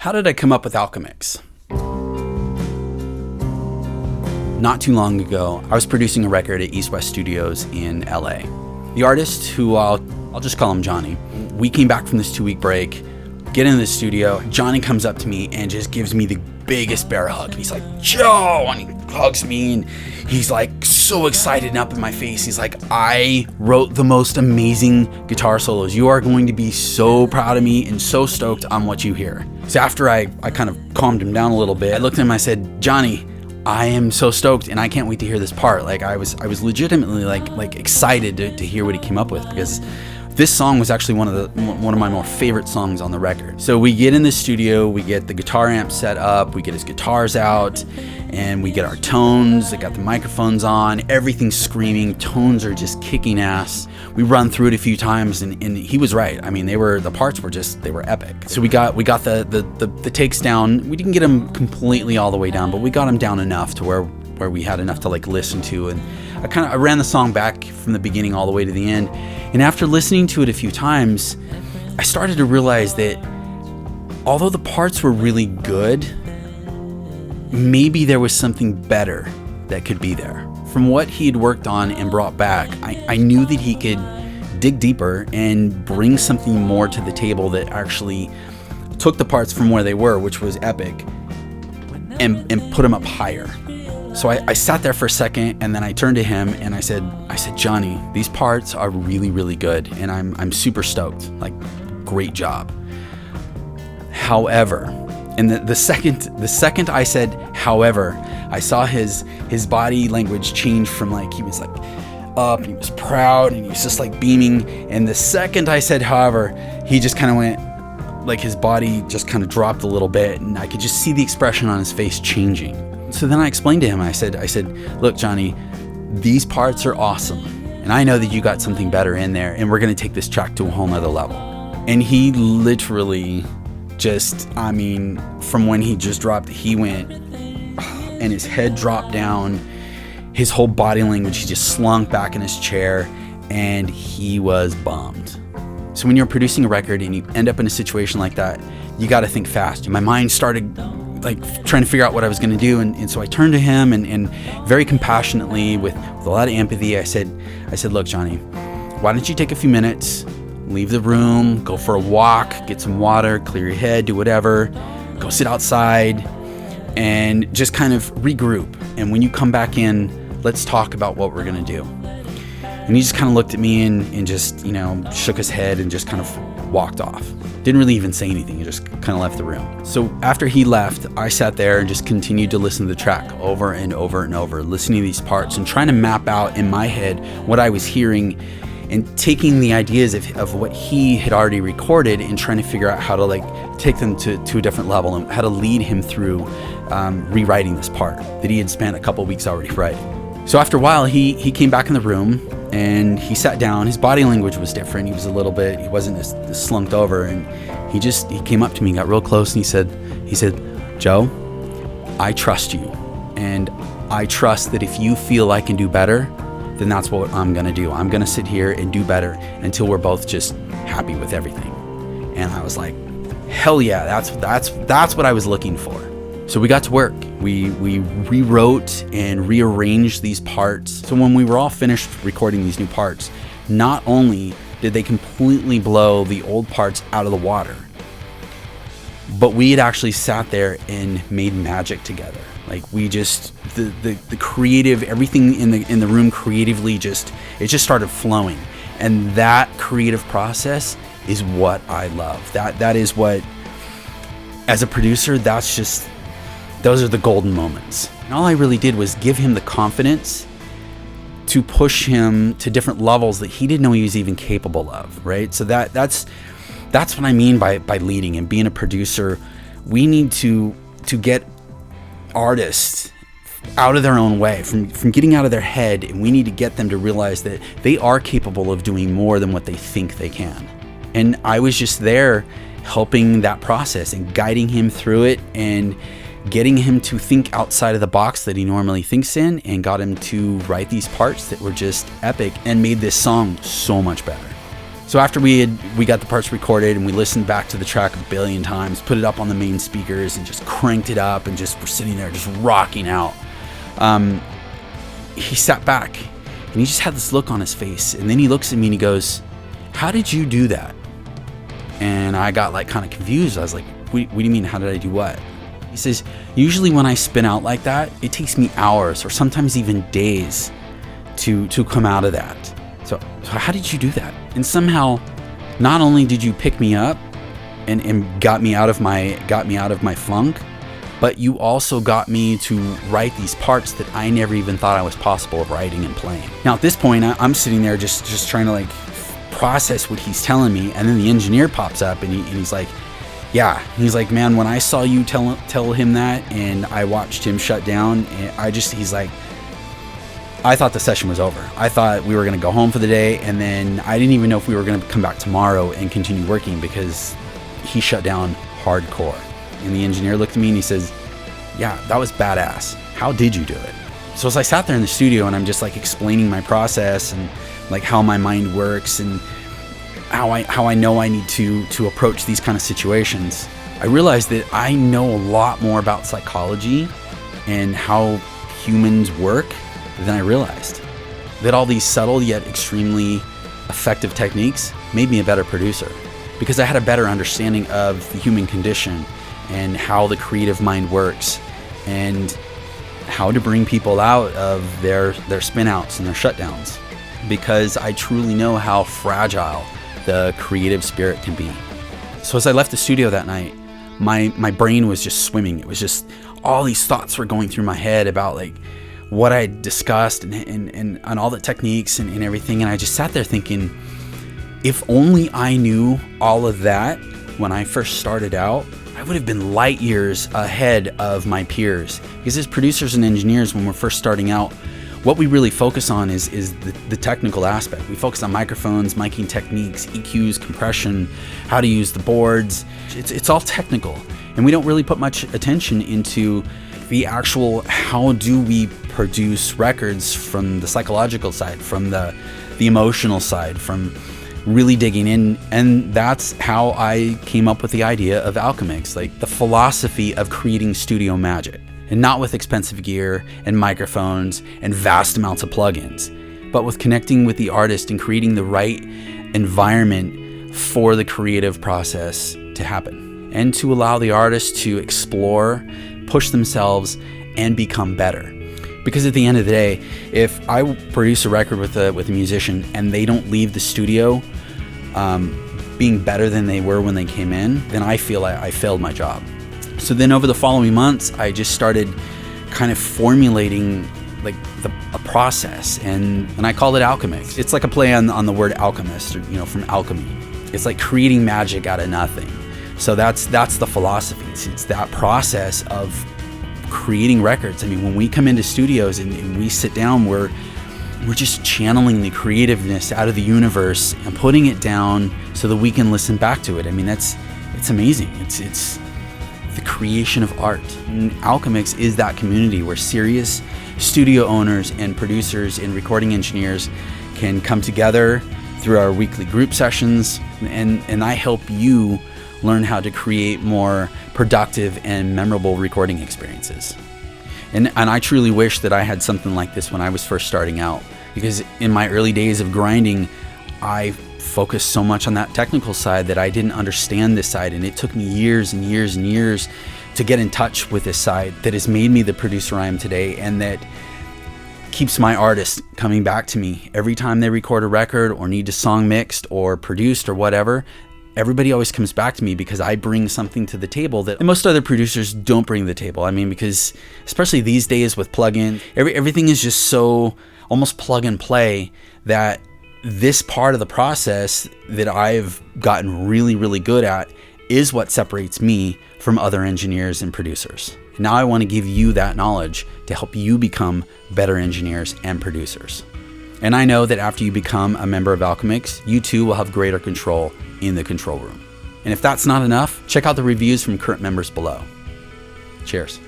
How did I come up with Alchemix? Not too long ago, I was producing a record at East West Studios in LA. The artist, who I'll just call him Johnny, we came back from this 2-week break, get in the studio. Johnny comes up to me and just gives me the biggest bear hug. He's like, Joe, and he hugs me and he's like so excited and up in my face. He's like, I wrote the most amazing guitar solos. You are going to be so proud of me and so stoked on what you hear. So after I kind of calmed him down a little bit, I looked at him and I said, Johnny, I am so stoked and I can't wait to hear this part. Like I was legitimately like excited to hear what he came up with, because this song was actually one of my more favorite songs on the record. So we get in the studio, we get the guitar amp set up, we get his guitars out, and we get our tones. I got the microphones on, everything's screaming, tones are just kicking ass. We run through it a few times, and he was right. I mean, the parts were they were epic. So we got the takes down. We didn't get them completely all the way down, but we got them down enough to where we had enough to like listen to. And I ran the song back from the beginning all the way to the end. And after listening to it a few times, I started to realize that although the parts were really good, maybe there was something better that could be there. From what he had worked on and brought back, I knew that he could dig deeper and bring something more to the table that actually took the parts from where they were, which was epic, and put them up higher. So I sat there for a second, and then I turned to him and I said, Johnny, these parts are really, really good, and I'm super stoked. Like, great job. However, and the second I said however, I saw his body language change from like, he was like up and he was proud and he was just like beaming. And the second I said however, he just kind of went, like his body just kind of dropped a little bit, and I could just see the expression on his face changing. So then I explained to him, I said, look, Johnny, these parts are awesome, and I know that you got something better in there, and we're going to take this track to a whole nother level. And he literally just, from when he just dropped, he went, and his head dropped down, his whole body language, he just slunk back in his chair, and he was bummed. So when you're producing a record and you end up in a situation like that, you got to think fast. My mind started like trying to figure out what I was going to do, and so I turned to him and very compassionately, with a lot of empathy, I said, look, Johnny, why don't you take a few minutes, leave the room, go for a walk, get some water, clear your head, do whatever, go sit outside, and just kind of regroup. And when you come back in, let's talk about what we're going to do. And he just kind of looked at me and just, shook his head and just kind of walked off. Didn't really even say anything. He just kind of left the room. So after he left, I sat there and just continued to listen to the track over and over and over, listening to these parts and trying to map out in my head what I was hearing, and taking the ideas of what he had already recorded and trying to figure out how to like take them to a different level and how to lead him through rewriting this part that he had spent a couple weeks already writing. So after a while, he came back in the room and he sat down. His body language was different. He wasn't as slumped over, and he came up to me, got real close, and he said, Joe, I trust you, and I trust that if you feel I can do better, then that's what I'm gonna do. I'm gonna sit here and do better until we're both just happy with everything. And I was like, hell yeah, that's what I was looking for. So we got to work. We rewrote and rearranged these parts. So when we were all finished recording these new parts, not only did they completely blow the old parts out of the water, but we had actually sat there and made magic together. Like we just, the creative, everything in the room creatively it just started flowing. And that creative process is what I love. That is what, as a producer, those are the golden moments. And all I really did was give him the confidence to push him to different levels that he didn't know he was even capable of, right? So that's what I mean by leading and being a producer. We need to get artists out of their own way, from getting out of their head, and we need to get them to realize that they are capable of doing more than what they think they can. And I was just there helping that process and guiding him through it and getting him to think outside of the box that he normally thinks in, and got him to write these parts that were just epic and made this song so much better. So after we got the parts recorded and we listened back to the track a billion times, put it up on the main speakers and just cranked it up and just were sitting there just rocking out, he sat back and he just had this look on his face. And then he looks at me and he goes, "How did you do that?" And I got like kind of confused. I was like, what do you mean, how did I do what? He says, "Usually when I spin out like that, it takes me hours or sometimes even days to come out of that. So how did you do that?" And somehow, not only did you pick me up and got me out of my funk, but you also got me to write these parts that I never even thought I was possible of writing and playing. Now at this point, I'm sitting there just trying to like process what he's telling me, and then the engineer pops up and he's like, "Yeah," he's like, "Man, when I saw you tell him that, and I watched him shut down, and he's like, I thought the session was over. I thought we were going to go home for the day, and then I didn't even know if we were going to come back tomorrow and continue working because he shut down hardcore." And the engineer looked at me and he says, "Yeah, that was badass. How did you do it?" So as I sat there in the studio and I'm just like explaining my process and like how my mind works and how I know I need to approach these kind of situations, I realized that I know a lot more about psychology and how humans work than I realized. That all these subtle yet extremely effective techniques made me a better producer because I had a better understanding of the human condition and how the creative mind works and how to bring people out of their spin outs and their shutdowns, because I truly know how fragile the creative spirit can be. So as I left the studio that night, my brain was just swimming. It was just all these thoughts were going through my head about like what I discussed and all the techniques and everything. And I just sat there thinking, if only I knew all of that when I first started out, I would have been light years ahead of my peers. Because as producers and engineers, when we're first starting out, what we really focus on is the technical aspect. We focus on microphones, miking techniques, EQs, compression, how to use the boards. It's all technical. And we don't really put much attention into the actual how do we produce records from the psychological side, from the emotional side, from really digging in. And that's how I came up with the idea of Alchemix, like the philosophy of creating studio magic. And not with expensive gear and microphones and vast amounts of plugins, but with connecting with the artist and creating the right environment for the creative process to happen, and to allow the artist to explore, push themselves, and become better. Because at the end of the day, if I produce a record with a musician and they don't leave the studio being better than they were when they came in, then I feel I failed my job. So then over the following months, I just started kind of formulating like a process, and I called it Alchemix. It's like a play on the word alchemist, or, from alchemy. It's like creating magic out of nothing. So that's the philosophy. It's that process of creating records. I mean, when we come into studios and we sit down, we're just channeling the creativeness out of the universe and putting it down so that we can listen back to it. I mean, it's amazing. It's the creation of art. And Alchemix is that community where serious studio owners and producers and recording engineers can come together through our weekly group sessions, and I help you learn how to create more productive and memorable recording experiences. And I truly wish that I had something like this when I was first starting out, because in my early days of grinding, I focused so much on that technical side that I didn't understand this side, and it took me years and years and years to get in touch with this side that has made me the producer I am today, and that keeps my artists coming back to me every time they record a record or need a song mixed or produced or whatever. Everybody always comes back to me because I bring something to the table that most other producers don't bring to the table. I mean, because especially these days with plugin, everything is just so almost plug and play, that this part of the process that I've gotten really, really good at is what separates me from other engineers and producers. Now I want to give you that knowledge to help you become better engineers and producers. And I know that after you become a member of Alchemix, you too will have greater control in the control room. And if that's not enough, check out the reviews from current members below. Cheers.